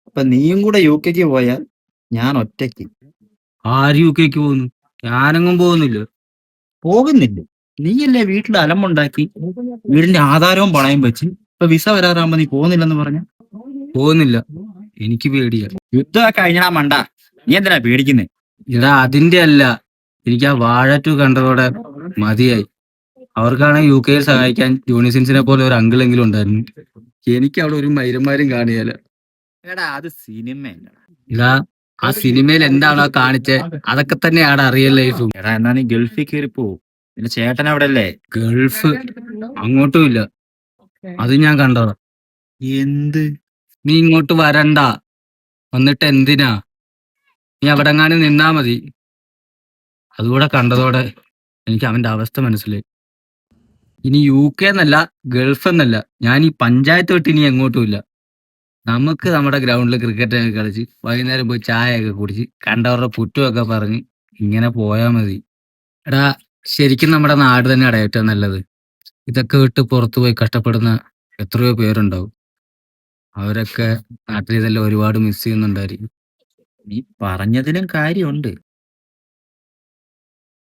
അപ്പൊ നീയും കൂടെ യുകെക്ക് പോയാൽ ഞാൻ ഒറ്റയ്ക്ക്. ആര് യുകെക്ക് പോകുന്നു? ഞാനെങ്ങും പോകുന്നില്ല. പോകുന്നില്ലേ? നീയല്ലേ വീട്ടിൽ അലമ്പുണ്ടാക്കി വീടിന്റെ ആധാരവും പണയം വെച്ച് ഇപ്പൊ വിസ വരാറാകുമ്പോ നീ പോകുന്നില്ലെന്ന് പറഞ്ഞ. പോകുന്നില്ല, എനിക്ക് പേടിയാ. യുദ്ധമൊക്കെ കഴിഞ്ഞാ മണ്ട, നീ എന്തിനാ പേടിക്കുന്നേ? ഇതാ അതിന്റെ അല്ല, എനിക്ക് ആ വാഴ 2 കണ്ടതോടെ മതിയായി. അവർക്കാണെങ്കിൽ യുകെയിൽ സഹായിക്കാൻ ജോണിസിൻസിനെ പോലെ ഒരു അങ്കിളെങ്കിലും ഉണ്ടായിരുന്നു. എനിക്ക് അവിടെ ഒരു മൈരന്മാരും കാണിയല്ല. എടാ അത് സിനിമയല്ല. ഇതാ ആ സിനിമയിൽ എന്താണോ കാണിച്ചേ അതൊക്കെ തന്നെയാണ് റിയൽ ലൈഫും. എടാ എന്നാ നീ ഗൾഫിൽ കയറി പോവും. നിന്റെ ചേട്ടൻ അവിടെ അല്ലേ? ഗൾഫ് അങ്ങോട്ടും ഇല്ല, അത് ഞാൻ കണ്ടോളാം. എന്ത്? നീ ഇങ്ങോട്ട് വരണ്ട. വന്നിട്ട് എന്തിനാ? നീ അവിടെങ്ങാനും നിന്നാ മതി. അതുകൂടെ കണ്ടതോടെ എനിക്ക് അവന്റെ അവസ്ഥ മനസ്സിലായി. ഇനി യുകെ എന്നല്ല, ഗൾഫ് എന്നല്ല, ഞാൻ ഈ പഞ്ചായത്ത് വിട്ട് ഇനി എങ്ങോട്ടും ഇല്ല. നമുക്ക് നമ്മുടെ ഗ്രൗണ്ടിൽ ക്രിക്കറ്റ് ഒക്കെ കളിച്ച് വൈകുന്നേരം പോയി ചായ ഒക്കെ കുടിച്ച് കണ്ടവരുടെ പുറ്റുമൊക്കെ പറഞ്ഞ് ഇങ്ങനെ പോയാ മതി. എടാ, ശരിക്കും നമ്മുടെ നാട് തന്നെയാണ് ഏറ്റവും നല്ലത്. ഇതൊക്കെ വിട്ട് പുറത്തു പോയി കഷ്ടപ്പെടുന്ന എത്രയോ പേരുണ്ടാവും. അവരൊക്കെ നാട്ടിൽ ഇതെല്ലാം ഒരുപാട് മിസ് ചെയ്യുന്നുണ്ടായിരിക്കും. നീ പറഞ്ഞതിലും കാര്യമുണ്ട്.